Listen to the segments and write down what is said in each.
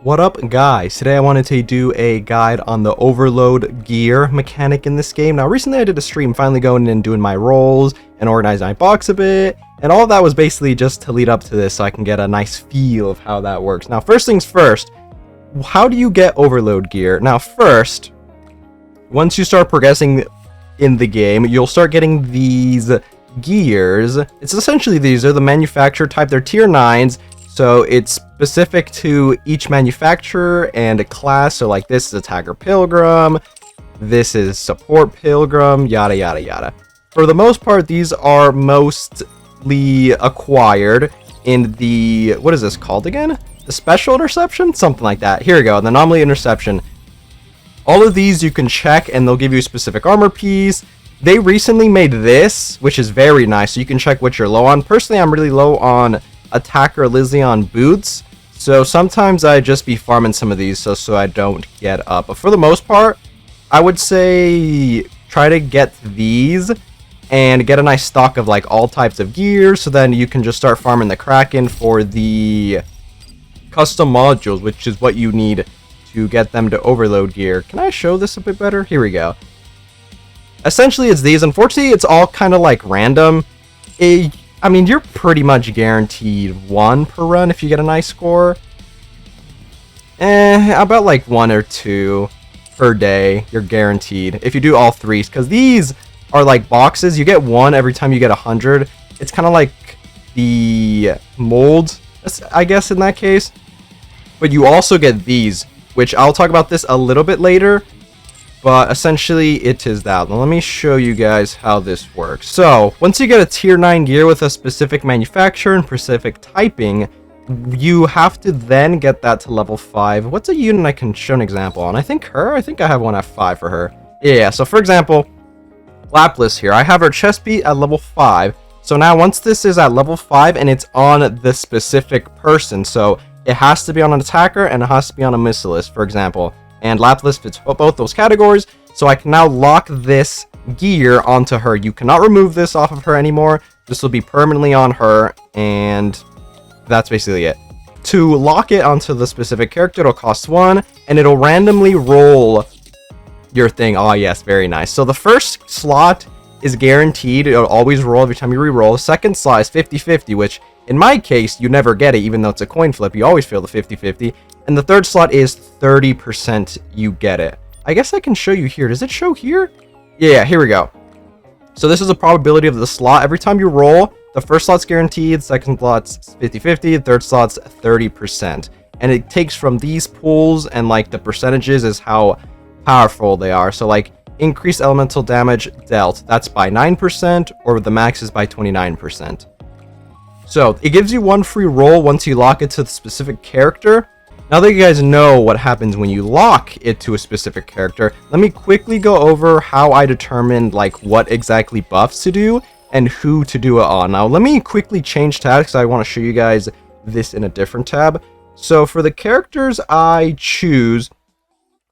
What up, guys? Today I wanted to do a guide on the overload gear mechanic in this game. Now recently I did a stream finally going in and doing my rolls and organizing my box a bit, and all of that was basically just to lead up to this so I can get a nice feel of how that works. Now first things first, how do you get overload gear? Now first, once you start progressing in the game, you'll start getting these gears. It's essentially these are the manufacturer type. They're tier 9s. So it's specific to each manufacturer and a class. So like this is Attacker Pilgrim, this is Support Pilgrim, yada yada yada. For the most part, these are mostly acquired in the, what is this called again? The Special Interception? Something like that. Here we go, the Anomaly Interception. All of these you can check and they'll give you a specific armor piece. They recently made this, which is very nice, so you can check what you're low on. Personally, I'm really low on Attacker Lysion boots, so sometimes I just be farming some of these so I don't get up, but for the most part I would say try to get these and get a nice stock of like all types of gear, so then you can just start farming the Kraken for the custom modules, which is what you need to get them to overload gear. Can I show this a bit better? Here we go. Essentially it's these. Unfortunately it's all kind of like random. I mean, you're pretty much guaranteed 1 per run if you get a nice score. About like 1 or 2 per day, you're guaranteed. If you do all 3s, because these are like boxes, you get 1 every time you get 100. It's kind of like the mold, I guess, in that case. But you also get these, which I'll talk about this a little bit later. But essentially, it is that. Now, let me show you guys how this works. So, once you get a tier 9 gear with a specific manufacturer and specific typing, you have to then get that to level 5. What's a unit I can show an example on? I think I have one at 5 for her. Yeah, so for example, Lapis here. I have her chest beat at level 5. So now, once this is at level 5 and it's on the specific person, so it has to be on an attacker and it has to be on a missilist, for example. And Lapis fits both those categories, so I can now lock this gear onto her. You cannot remove this off of her anymore. This will be permanently on her, and that's basically it. To lock it onto the specific character, it'll cost 1, and it'll randomly roll your thing. Oh yes, very nice. So the first slot is guaranteed. It'll always roll every time you re-roll. The second slot is 50-50, which in my case, you never get it, even though it's a coin flip. You always feel the 50-50. And the third slot is 30% you get it. I guess I can show you here. Does it show here? Yeah, here we go. So this is a probability of the slot. Every time you roll, the first slot's guaranteed, the second slot's 50-50, the third slot's 30%. And it takes from these pools, and like the percentages is how powerful they are. So like increased elemental damage dealt, that's by 9%, or the max is by 29%. So it gives you 1 free roll once you lock it to the specific character. Now that you guys know what happens when you lock it to a specific character, let me quickly go over how I determined like what exactly buffs to do and who to do it on. Now let me quickly change tabs because I want to show you guys this in a different tab. So for the characters I choose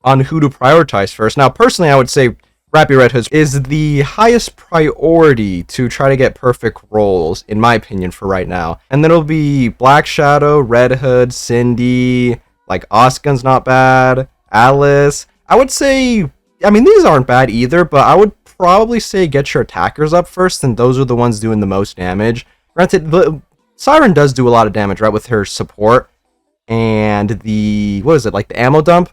on who to prioritize first. Now personally I would say Rappy Red Hood is the highest priority to try to get perfect rolls, in my opinion, for right now. And then it'll be Black Shadow, Red Hood, Cindy, like Oskin's not bad, Alice. I would say, I mean, these aren't bad either, but I would probably say get your attackers up first, and those are the ones doing the most damage. Granted, the Siren does do a lot of damage, right, with her support. And the, what is it, like the ammo dump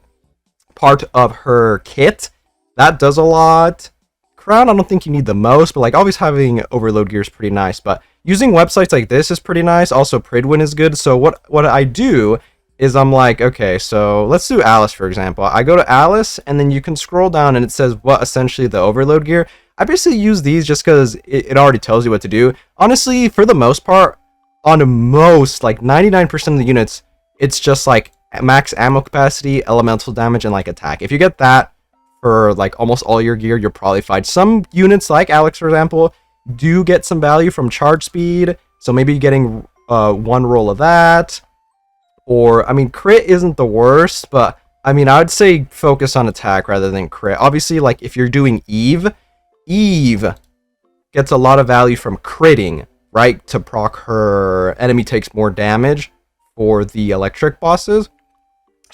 part of her kit. That does a lot. Crown, I don't think you need the most, but like always having overload gear is pretty nice. But using websites like this is pretty nice. Also, Pridwin is good. So what I do is I'm like, okay, so let's do Alice, for example. I go to Alice, and then you can scroll down, and it says what essentially the overload gear. I basically use these just because it already tells you what to do. Honestly, for the most part, on most, like 99% of the units, it's just like max ammo capacity, elemental damage, and like attack. If you get that for like almost all your gear, you're probably fine. Some units, like Alex for example, do get some value from charge speed, so maybe getting 1 roll of that. Or I mean, crit isn't the worst, but I mean, I would say focus on attack rather than crit. Obviously, like if you're doing Eve gets a lot of value from critting, right, to proc her enemy takes more damage for the electric bosses.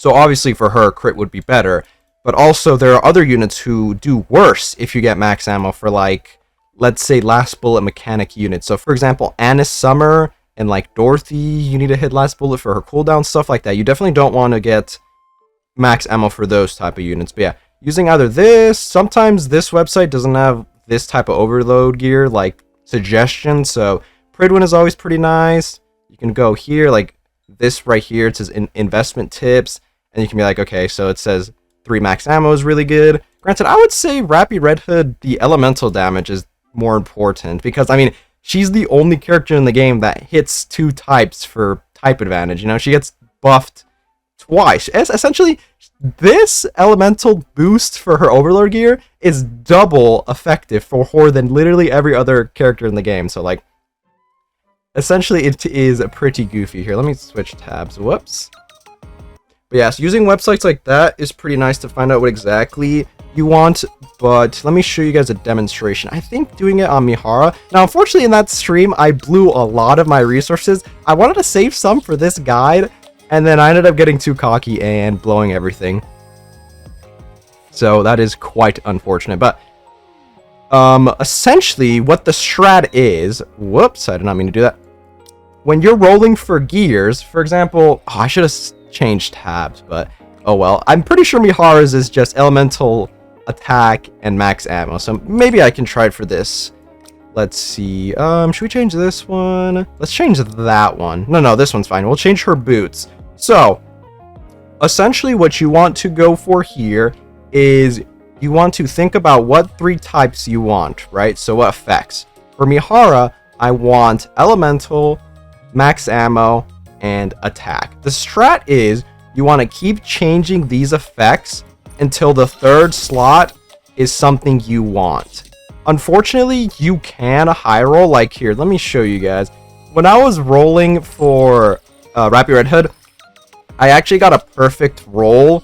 So obviously for her, crit would be better. But also there are other units who do worse if you get max ammo for like, let's say last bullet mechanic units. So for example, Annis Summer and like Dorothy, you need to hit last bullet for her cooldown, stuff like that. You definitely don't want to get max ammo for those type of units. But yeah, using either this, sometimes this website doesn't have this type of overload gear like suggestions. So Pridwin is always pretty nice. You can go here, like this right here, it says investment tips, and you can be like, okay, so it says 3 max ammo is really good. Granted, I would say Rappy Red Hood, the elemental damage is more important, because I mean, she's the only character in the game that hits 2 types for type advantage. You know, she gets buffed twice. Essentially, this elemental boost for her overlord gear is double effective for her than literally every other character in the game. So like, essentially it is pretty goofy here. Let me switch tabs. Whoops. But yes, using websites like that is pretty nice to find out what exactly you want, but let me show you guys a demonstration. I think doing it on Mihara. Now, unfortunately, in that stream, I blew a lot of my resources. I wanted to save some for this guide, and then I ended up getting too cocky and blowing everything. So that is quite unfortunate, but essentially what the strat is, whoops, I did not mean to do that. When you're rolling for gears, for example, I should have changed tabs, but oh well. I'm pretty sure Mihara's is just elemental attack and max ammo, so maybe I can try it for this. Let's see, should we change this one? Let's change that one. No, this one's fine. We'll change her boots. So, essentially what you want to go for here is you want to think about what 3 types you want, right? So what effects? For Mihara, I want elemental, max ammo, and attack. The strat is you want to keep changing these effects until the 3rd slot is something you want. Unfortunately, you can high roll, like here, let me show you guys. When I was rolling for Rappy Red Hood, I actually got a perfect roll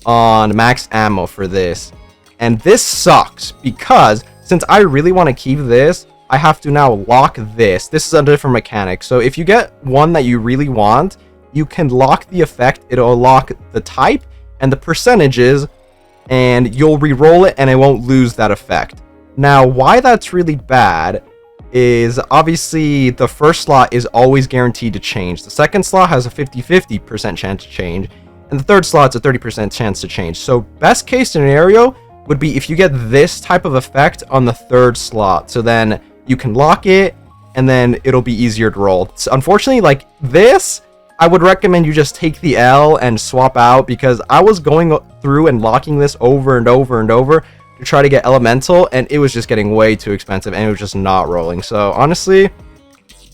on max ammo for this. And this sucks because since I really want to keep this, I have to now lock this. This is a different mechanic. So if you get one that you really want, you can lock the effect. It'll lock the type and the percentages, and you'll re-roll it and it won't lose that effect. Now, why that's really bad is obviously the first slot is always guaranteed to change. The second slot has a 50-50% chance to change, and the third slot's a 30% chance to change. So best case scenario would be if you get this type of effect on the 3rd slot. So then you can lock it, and then it'll be easier to roll. So unfortunately, like this, I would recommend you just take the L and swap out, because I was going through and locking this over and over and over to try to get elemental, and it was just getting way too expensive, and it was just not rolling. So honestly,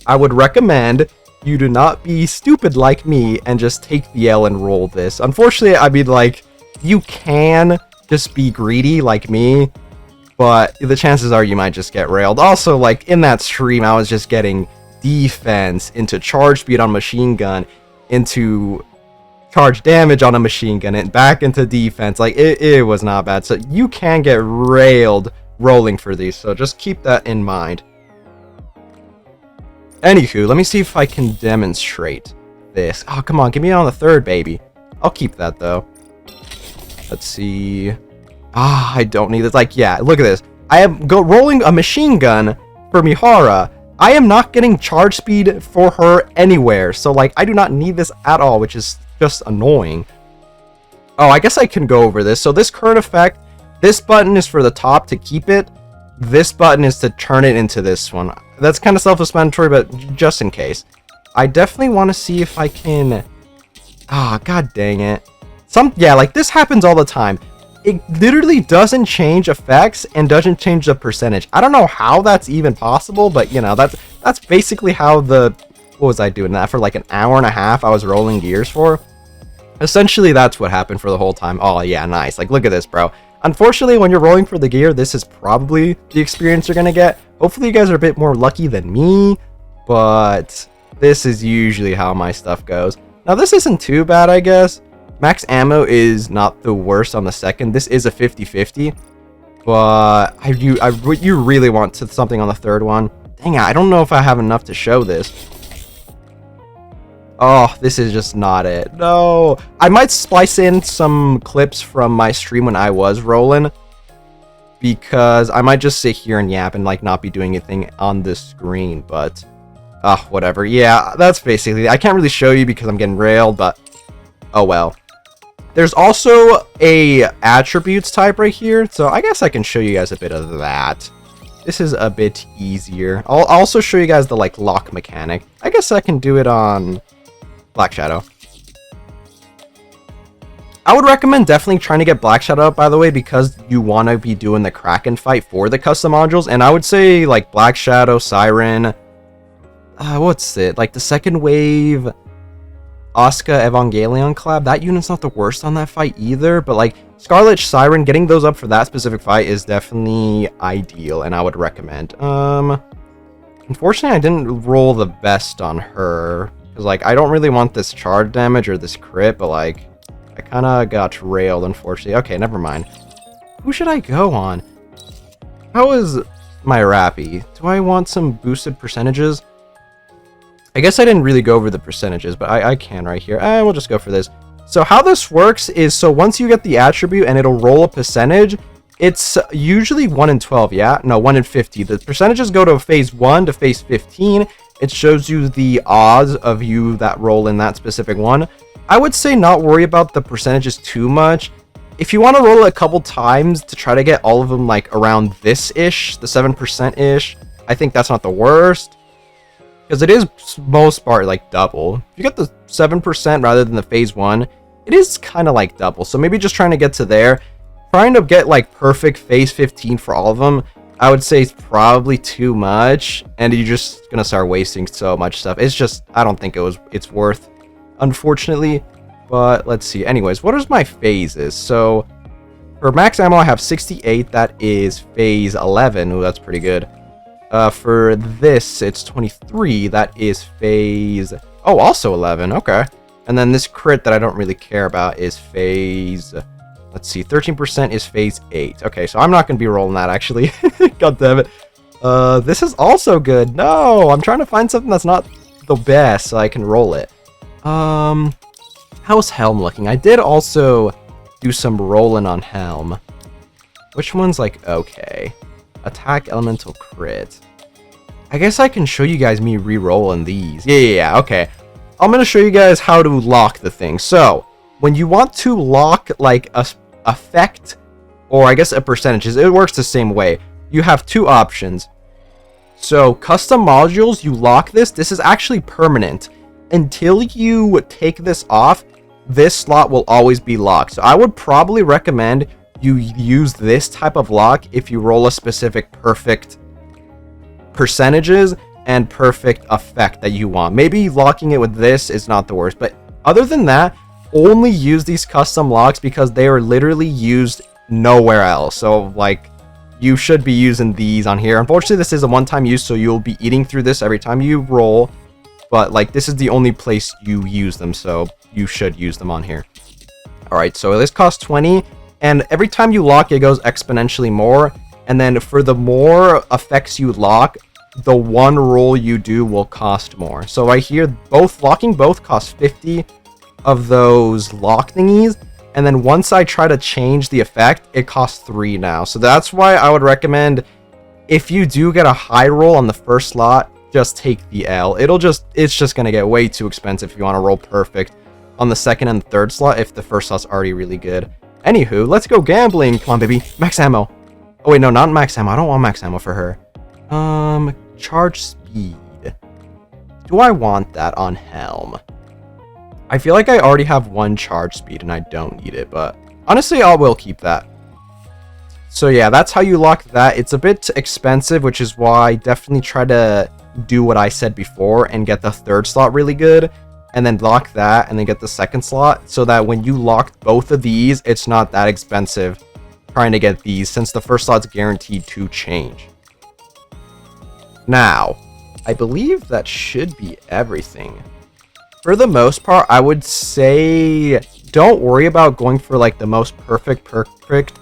I would recommend you do not be stupid like me and just take the L and roll this. Unfortunately, I mean, like, you can just be greedy like me, but the chances are you might just get railed. Also, like, in that stream, I was just getting defense into charge speed on machine gun, into charge damage on a machine gun, and back into defense. Like, it was not bad. So you can get railed rolling for these, so just keep that in mind. Anywho, let me see if I can demonstrate this. Oh, come on, give me it on the 3rd, baby. I'll keep that, though. Let's see. I don't need this. Like, yeah, look at this. I am rolling a machine gun for Mihara. I am not getting charge speed for her anywhere. So, like, I do not need this at all, which is just annoying. Oh, I guess I can go over this. So this current effect, this button is for the top to keep it. This button is to turn it into this one. That's kind of self-explanatory, but just in case. I definitely want to see if I can... god dang it. Yeah, like, this happens all the time. It literally doesn't change effects and doesn't change the percentage. I don't know how that's even possible, but, you know, that's basically how the... What was I doing that for? Like an hour and a half I was rolling gears for? Essentially, that's what happened for the whole time. Oh, yeah, nice. Like, look at this, bro. Unfortunately, when you're rolling for the gear, this is probably the experience you're gonna get. Hopefully, you guys are a bit more lucky than me, but this is usually how my stuff goes. Now, this isn't too bad, I guess. Max ammo is not the worst on the 2nd. This is a 50-50, but you really want something on the 3rd one. Dang it, I don't know if I have enough to show this. Oh, this is just not it. No. I might splice in some clips from my stream when I was rolling, because I might just sit here and yap and like not be doing anything on this screen, but whatever. Yeah, that's basically, I can't really show you because I'm getting railed, but oh well. There's also a attributes type right here, so I guess I can show you guys a bit of that. This is a bit easier. I'll also show you guys the like lock mechanic. I guess I can do it on Black Shadow. I would recommend definitely trying to get Black Shadow up, by the way, because you want to be doing the Kraken fight for the custom modules. And I would say like Black Shadow, Siren, what's it? Like the second wave Asuka Evangelion collab. That unit's not the worst on that fight either, but like Scarlet, Siren, getting those up for that specific fight is definitely ideal, and I would recommend. Unfortunately, I didn't roll the best on her, because like I don't really want this charge damage or this crit, but like I kind of got railed, unfortunately. Okay, never mind. Who should I go on? How is my Rappy? Do I want some boosted percentages? I guess I didn't really go over the percentages, but I can right here. We'll just go for this. So how this works is, so once you get the attribute and it'll roll a percentage, it's usually 1 in 12, yeah? No, 1 in 50. The percentages go to phase 1 to phase 15. It shows you the odds of you that roll in that specific one. I would say not worry about the percentages too much. If you want to roll it a couple times to try to get all of them like around this-ish, the 7%-ish, I think that's not the worst. Because it is most part like double. If you get the 7% rather than the phase 1, it is kind of like double. So maybe just trying to get to there. Trying to get like perfect phase 15 for all of them, I would say it's probably too much. And you're just going to start wasting so much stuff. It's just, I don't think it's worth, unfortunately. But let's see. Anyways, what is my phases? So for max ammo, I have 68. That is phase 11. Ooh, that's pretty good. For this, it's 23. That is phase... Oh, also 11. Okay. And then this crit that I don't really care about is phase... Let's see. 13% is phase 8. Okay, so I'm not going to be rolling that, actually. God damn it. This is also good. No! I'm trying to find something that's not the best so I can roll it. How's Helm looking? I did also do some rolling on Helm. Which one's like okay? Attack elemental crit. I guess I can show you guys me re-rolling these. Yeah, okay. I'm gonna show you guys how to lock the thing. So when you want to lock like a effect, or I guess a percentage, it works the same way. You have two options. So custom modules, you lock this. This is actually permanent. Until you take this off, this slot will always be locked. So I would probably recommend you use this type of lock if you roll a specific perfect percentages and perfect effect that you want. Maybe locking it with this is not the worst, but other than that, only use these custom locks because they are literally used nowhere else. So like you should be using these on here. Unfortunately, this is a one-time use, so you'll be eating through this every time you roll, but like this is the only place you use them, so you should use them on here. All right, so this costs 20. And every time you lock, it goes exponentially more. And then for the more effects you lock, the one roll you do will cost more. So right here, locking both costs 50 of those lock thingies. And then once I try to change the effect, it costs 3 now. So that's why I would recommend, if you do get a high roll on the first slot, just take the L. It's just going to get way too expensive if you want to roll perfect on the second and third slot if the first slot's already really good. Anywho, let's go gambling. Come on, baby. Max ammo. Oh, wait, no, not max ammo. I don't want max ammo for her. Charge speed. Do I want that on Helm? I feel like I already have 1 charge speed and I don't need it, but honestly, I will keep that. So yeah, that's how you lock that. It's a bit expensive, which is why definitely try to do what I said before and get the third slot really good. And then lock that, and then get the second slot, so that when you lock both of these, it's not that expensive trying to get these, since the first slot's guaranteed to change. Now, I believe that should be everything. For the most part, I would say don't worry about going for like the most perfect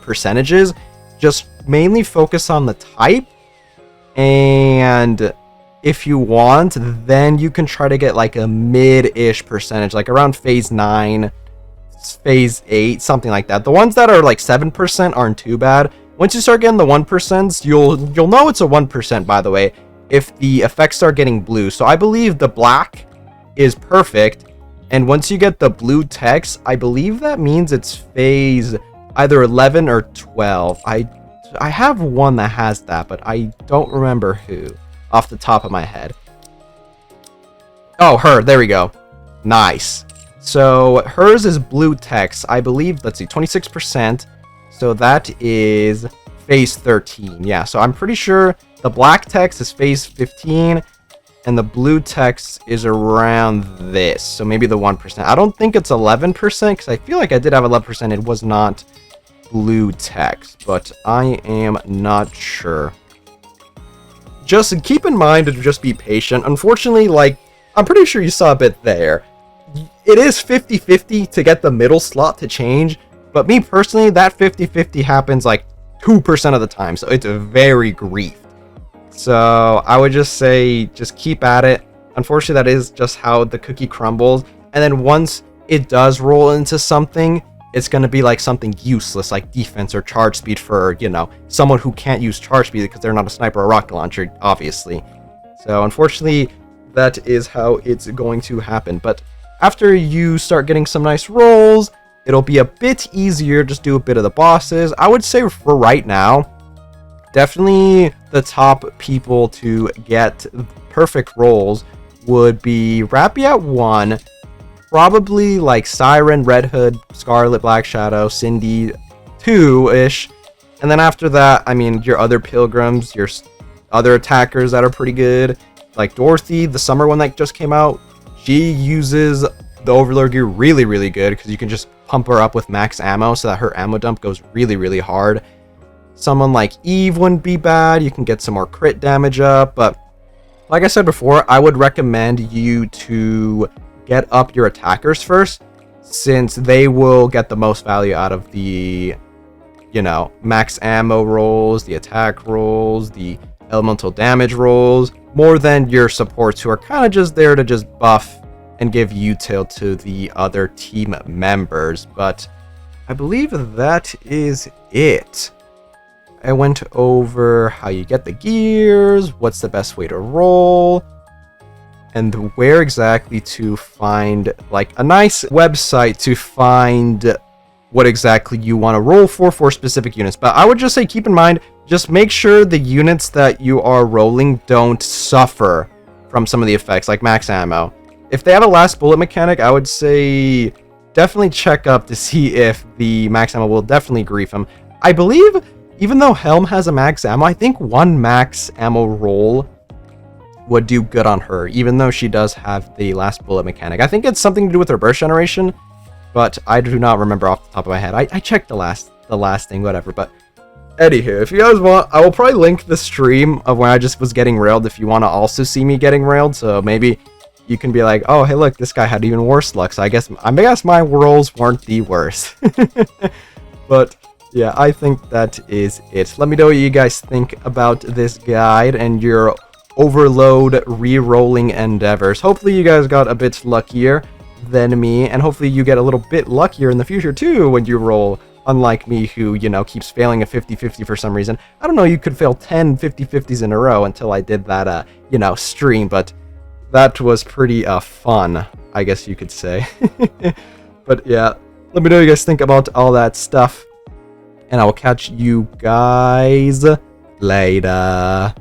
percentages. Just mainly focus on the type, and if you want, then you can try to get like a mid-ish percentage, like around phase 9, phase 8, something like that. The ones that are like 7% aren't too bad. Once you start getting the 1%, you'll know it's a 1%, by the way, if the effects start getting blue. So I believe the black is perfect, and once you get the blue text, I believe that means it's phase either 11 or 12. I have one that has that, but I don't remember who off the top of my head. Oh, her. There we go. Nice. So hers is blue text. I believe, let's see, 26%. So that is phase 13. Yeah, so I'm pretty sure the black text is phase 15 and the blue text is around this. So maybe the 1%. I don't think it's 11% because I feel like I did have 11%. It was not blue text, but I am not sure. Just keep in mind to just be patient. Unfortunately, like, I'm pretty sure you saw a bit there. It is 50-50 to get the middle slot to change, but me personally, that 50-50 happens like 2% of the time, so it's very grief. So I would just say, just keep at it. Unfortunately, that is just how the cookie crumbles, and then once it does roll into something, it's going to be like something useless, like defense or charge speed for, you know, someone who can't use charge speed because they're not a sniper or rocket launcher, obviously. So unfortunately, that is how it's going to happen. But after you start getting some nice rolls, it'll be a bit easier. Just do a bit of the bosses. I would say for right now, definitely the top people to get perfect rolls would be Rappy at 1, probably like Siren, Red Hood, Scarlet, Black Shadow, Cindy 2-ish, and then after that, I mean, your other pilgrims, your other attackers that are pretty good, like Dorothy, the summer one that just came out. She uses the Overlord gear really, really good because you can just pump her up with max ammo so that her ammo dump goes really, really hard. Someone like Eve wouldn't be bad. You can get some more crit damage up, but like I said before, I would recommend you to get up your attackers first, since they will get the most value out of the, you know, max ammo rolls, the attack rolls, the elemental damage rolls, more than your supports who are kind of just there to just buff and give util to the other team members. But I believe that is it. I went over how you get the gears, what's the best way to roll, and where exactly to find like a nice website to find what exactly you want to roll for specific units. But I would just say keep in mind, just make sure the units that you are rolling don't suffer from some of the effects like max ammo. If they have a last bullet mechanic, I would say definitely check up to see if the max ammo will definitely grief them. I believe even though Helm has a max ammo, I think one max ammo roll would do good on her, even though she does have the last bullet mechanic. I think it's something to do with her burst generation, but I do not remember off the top of my head. I checked the last thing, whatever. But anywho, if you guys want, I will probably link the stream of when I just was getting railed if you want to also see me getting railed. So maybe you can be like, oh, hey, look, this guy had even worse luck. So I guess my rolls weren't the worst. But yeah, I think that is it. Let me know what you guys think about this guide and your overload re-rolling endeavors. Hopefully you guys got a bit luckier than me, and hopefully you get a little bit luckier in the future too when you roll, unlike me who, you know, keeps failing a 50-50 for some reason. I don't know, you could fail 10 50-50s in a row until I did that, you know, stream, but that was pretty fun, I guess you could say. But yeah, let me know what you guys think about all that stuff, and I will catch you guys later.